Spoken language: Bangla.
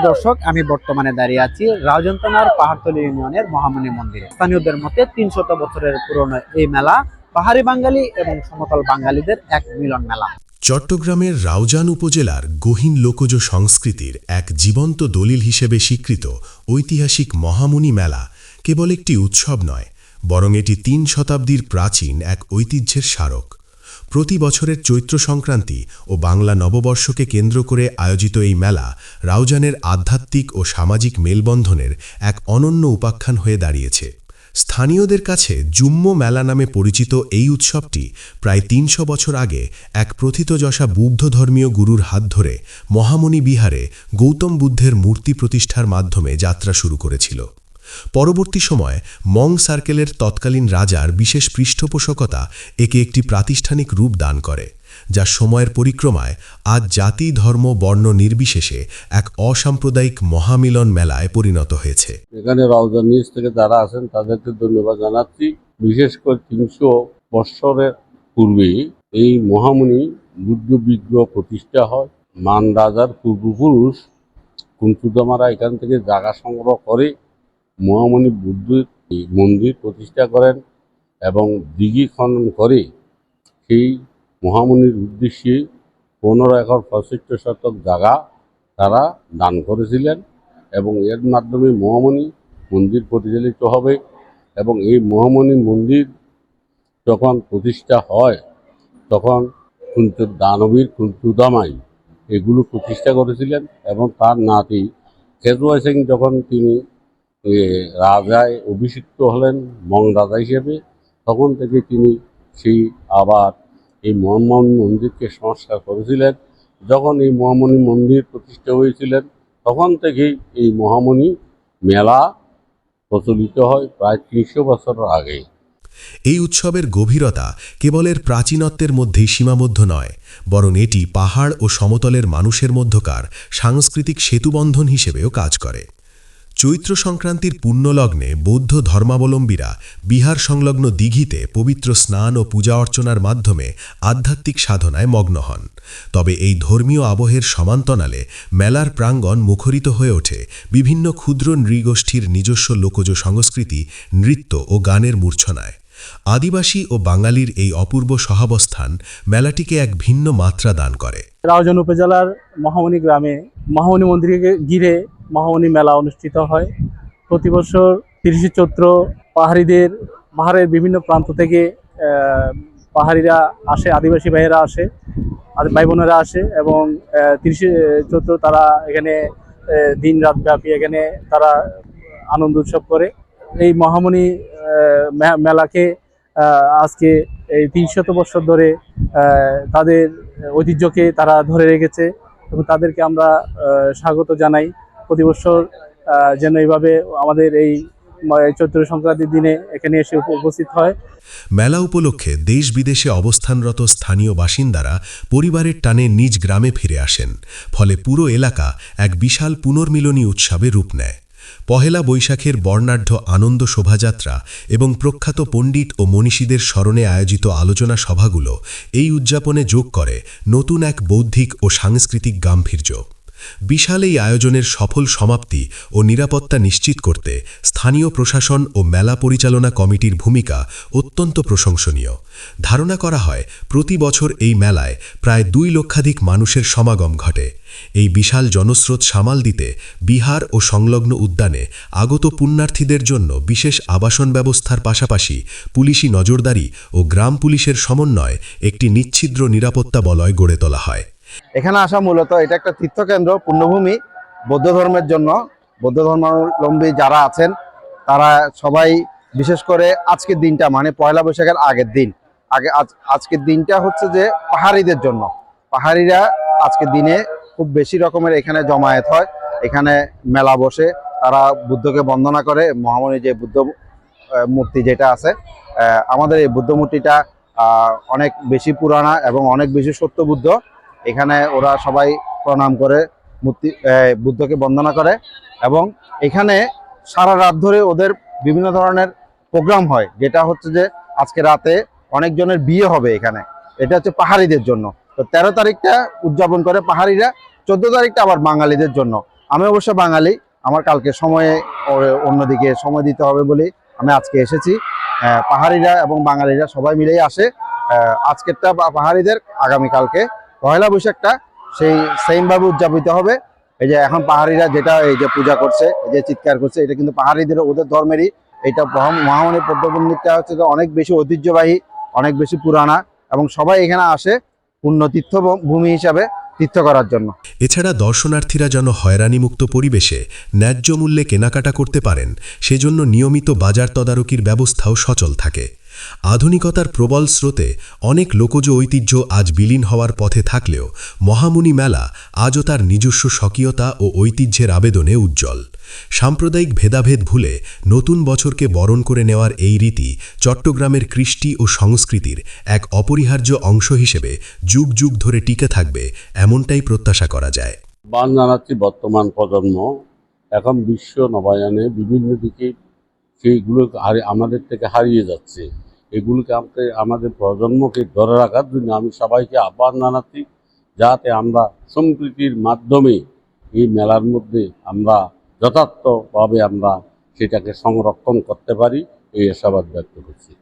দর্শক, আমি বর্তমানে দাঁড়িয়ে আছি রাউজান থানার পাহাড়তলী ইউনিয়নের মহামণি মন্দিরে। স্থানীয়দের মতে ৩০০ বছরের পুরনো এই মেলা পাহাড়ি বাঙালি এবং সমতল বাঙালিদের এক মিলন মেলা। চট্টগ্রামের রাউজান উপজেলার গহীন লোকজ সংস্কৃতির এক জীবন্ত দলিল হিসেবে স্বীকৃত ঐতিহাসিক মহামণি মেলা কেবল একটি উৎসব নয়, বরং এটি ৩ শতাব্দীর প্রাচীন এক ঐতিহ্যের স্মারক। প্রতি বছরের চৈত্র সংক্রান্তি ও বাংলা নববর্ষকে কেন্দ্র করে আয়োজিত এই মেলা রাউজানের আধ্যাত্মিক ও সামাজিক মেলবন্ধনের এক অনন্য উপাখ্যান হয়ে দাঁড়িয়েছে। স্থানীয়দের কাছে জুম্ম মেলা নামে পরিচিত এই উৎসবটি প্রায় ৩০০ বছর আগে এক প্রথিতযশা বৌদ্ধ ধর্মীয় গুরুর হাত ধরে মহামণি বিহারে গৌতম বুদ্ধের মূর্তি প্রতিষ্ঠার মাধ্যমে যাত্রা শুরু করেছিল। পরবর্তী সময় মং সার্কেলের তৎকালীন রাজার বিশেষ পৃষ্ঠপোষকতা একে একটি প্রাতিষ্ঠানিক রূপ দান করে, যা সময়ের পরিক্রমায় আজ জাতি ধর্ম বর্ণ নির্বিশেষে এক অসাম্প্রদায়িক মহামিলন মেলায় পরিণত হয়েছে। এখানে রাউজান নিউজ থেকে যারা আছেন তাদেরকে ধন্যবাদ জানাচ্ছি। বিশেষ করে ৩০০ বৎসরের পূর্বে এই মহামণি বুদ্ধ বিগ্রহ প্রতিষ্ঠা হয়। মান রাজার পূর্বপুরুষ কুঞ্চুদামারা এখান থেকে জায়গা সংগ্রহ করে মহামণি বুদ্ধের মন্দির প্রতিষ্ঠা করেন এবং দিঘি খনন করে সেই মহামণির উদ্দেশ্যে ১৫ একর ৬৫ শতক জায়গা তারা দান করেছিলেন এবং এর মাধ্যমে মহামণি মন্দির পরিচালিত হবে। এবং এই মহামণি মন্দির যখন প্রতিষ্ঠা হয় তখন দানবীর কুঞ্চুদামাই এগুলো প্রতিষ্ঠা করেছিলেন এবং তার নাতি খেজুয়া সিং যখন তিনি রাজায় অভিষিক্ত হলেন মং রাজা হিসেবে, তখন থেকে তিনি সেই আবার এই মহামণি মন্দিরকে সংস্কার করেছিলেন। যখন এই মহামণি মন্দির প্রতিষ্ঠা হয়েছিলেন তখন থেকেই এই মহামণি মেলা প্রচলিত হয় প্রায় ৩০০ বছর আগে। এই উৎসবের গভীরতা কেবল এর প্রাচীনত্বের মধ্যেই সীমাবদ্ধ নয়, বরং এটি পাহাড় ও সমতলের মানুষের মধ্যকার সাংস্কৃতিক সেতুবন্ধন হিসেবেও কাজ করে। চৈত্র সংক্রান্তির পুণ্যলগ্নে বৌদ্ধ ধর্মাবলম্বীরা বিহার সংলগ্ন দিঘিতে পবিত্র স্নান ও পূজা অর্চনার মাধ্যমে আধ্যাত্মিক সাধনায় মগ্ন হন। তবে এই ধর্মীয় আবহের সমান্তরালে মেলার প্রাঙ্গণ মুখরিত হয়ে ওঠে বিভিন্ন ক্ষুদ্র নৃগোষ্ঠীর নিজস্ব লোকজ সংস্কৃতি, নৃত্য ও গানের মূর্ছনায়। আদিবাসী ও বাঙালির এই অপূর্ব সহাবস্থান মেলাটিকে এক ভিন্ন মাত্রা দান করে। রাউজান উপজেলার মহামণি গ্রামে মহামণি মন্দিরকে ঘিরে মহামণি মেলা অনুষ্ঠিত হয়। প্রতি বছর ৩০শে চৈত্র পাহাড়ের বিভিন্ন প্রান্ত থেকে পাহাড়িরা আসে, আদিবাসী ভাইয়েরা আসে, ভাই বোনেরা আসে এবং ৩০শে চৈত্র তারা এখানে দিন রাত ব্যাপী এখানে তারা আনন্দ উৎসব করে। এই মহামণি মেলাকে আজকে এই ৩০০ বছর ধরে তাদের ঐতিহ্যকে তারা ধরে রেখেছে এবং তাদেরকে আমরা স্বাগত জানাই। প্রতি বছর যেন এইভাবে আমাদের এই চৈত্র সংক্রান্তির দিনে এখানে এসে উপস্থিত হয়। মেলা উপলক্ষে দেশ বিদেশে অবস্থানরত স্থানীয় বাসিন্দারা পরিবারের টানে নিজ গ্রামে ফিরে আসেন, ফলে পুরো এলাকা এক বিশাল পুনর্মিলনী উৎসবে রূপ নেয়। পহেলা বৈশাখের বর্ণাঢ্য আনন্দ শোভাযাত্রা এবং প্রখ্যাত পণ্ডিত ও মনীষীদের স্মরণে আয়োজিত আলোচনা সভাগুলো এই উদযাপনে যোগ করে নতুন এক বৌদ্ধিক ও সাংস্কৃতিক গাম্ভীর্য। বিশাল এই আয়োজনের সফল সমাপ্তি ও নিরাপত্তা নিশ্চিত করতে স্থানীয় প্রশাসন ও মেলা পরিচালনা কমিটির ভূমিকা অত্যন্ত প্রশংসনীয়। ধারণা করা হয় প্রতি বছর এই মেলায় প্রায় ২ লক্ষাধিক মানুষের সমাগম ঘটে। এই বিশাল জনস্রোত সামাল দিতে বিহার ও সংলগ্ন উদ্যানে আগত পুণ্যার্থীদের জন্য বিশেষ আবাসন ব্যবস্থার পাশাপাশি পুলিশি নজরদারি ও গ্রাম পুলিশের সমন্বয়ে একটি নিচ্ছিদ্র নিরাপত্তা বলয় গড়ে তোলা হয়। এখানে আসা মূলত এটা একটা তীর্থকেন্দ্র, পুণ্যভূমি বৌদ্ধ ধর্মের জন্য। বৌদ্ধ ধর্মাবলম্বী যারা আছেন তারা সবাই বিশেষ করে আজকের দিনটা মানে পয়লা বৈশাখের আগের দিন আজকের দিনটা হচ্ছে যে পাহাড়িদের জন্য। পাহাড়িরা আজকের দিনে খুব বেশি রকমের এখানে জমায়েত হয়, এখানে মেলা বসে, তারা বুদ্ধকে বন্দনা করে। মহামণি যে বুদ্ধ মূর্তি যেটা আছে, আমাদের এই বুদ্ধ মূর্তিটা অনেক বেশি পুরানা এবং অনেক বেশি সত্য বুদ্ধ। এখানে ওরা সবাই প্রণাম করে বুদ্ধকে বন্দনা করে এবং এখানে সারা রাত ধরে ওদের বিভিন্ন ধরনের প্রোগ্রাম হয়, যেটা হচ্ছে যে আজকে রাতে অনেকজনের বিয়ে হবে এখানে। এটা হচ্ছে পাহাড়িদের জন্য। তো 13 তারিখটা উদযাপন করে পাহাড়িরা, 14 তারিখটা আবার বাঙালিদের জন্য। আমি অবশ্য বাঙালি, আমার কালকে সময়ে অন্যদিকে সময় দিতে হবে বলে আমি আজকে এসেছি। পাহাড়িরা এবং বাঙালিরা সবাই মিলেই আসে। আজকেরটা পাহাড়িদের, আগামীকালকে পয়লা বৈশাখটা সেই সেমভাবে উদযাপিত হবে। এই যে এখন পাহাড়িরা যেটা এই যে পূজা করছে, এই যে চিৎকার করছে, এটা কিন্তু পাহাড়িদের ওদের ধর্মেরই। এটা মহামণি পদ্মমন্দিরটা হচ্ছে যে অনেক বেশি ঐতিহ্যবাহী, অনেক বেশি পুরানা, এবং সবাই এখানে আসে পূর্ণ তীর্থভূমি হিসাবে তীর্থ করার জন্য। এছাড়া দর্শনার্থীরা যেন হয়রানিমুক্ত পরিবেশে ন্যায্য মূল্যে কেনাকাটা করতে পারেন, সেজন্য নিয়মিত বাজার তদারকির ব্যবস্থাও সচল থাকে। আধুনিকতার প্রবল স্রোতে অনেক লোকজ ঐতিহ্য আজ বিলীন হওয়ার পথে থাকলেও মহামুনি মেলা আজও তার নিজস্ব স্বকীয়তা ও ঐতিহ্যের আবেদনে উজ্জ্বল। সাম্প্রদায়িক ভেদাভেদ ভুলে নতুন বছরকে বরণ করে নেওয়ার এই রীতি চট্টগ্রামের কৃষ্টি ও সংস্কৃতির এক অপরিহার্য অংশ হিসেবে যুগ যুগ ধরে টিকে থাকবে, এমনটাই প্রত্যাশা করা যায়। আহ্বান জানাচ্ছি বর্তমান প্রজন্ম এখন বিশ্ব নবায়নে বিভিন্ন দিকে সেইগুলো আমাদের থেকে হারিয়ে যাচ্ছে। এগুলোকে আমাদের প্রজন্মকে ধরে রাখার জন্য আমি সবাইকে আহ্বান জানাচ্ছি, যাতে আমরা সম্প্রীতির মাধ্যমে এই মেলার মধ্যে আমরা যথার্থভাবে আমরা সেটাকে সংরক্ষণ করতে পারি, এই আশাবাদ ব্যক্ত করছি।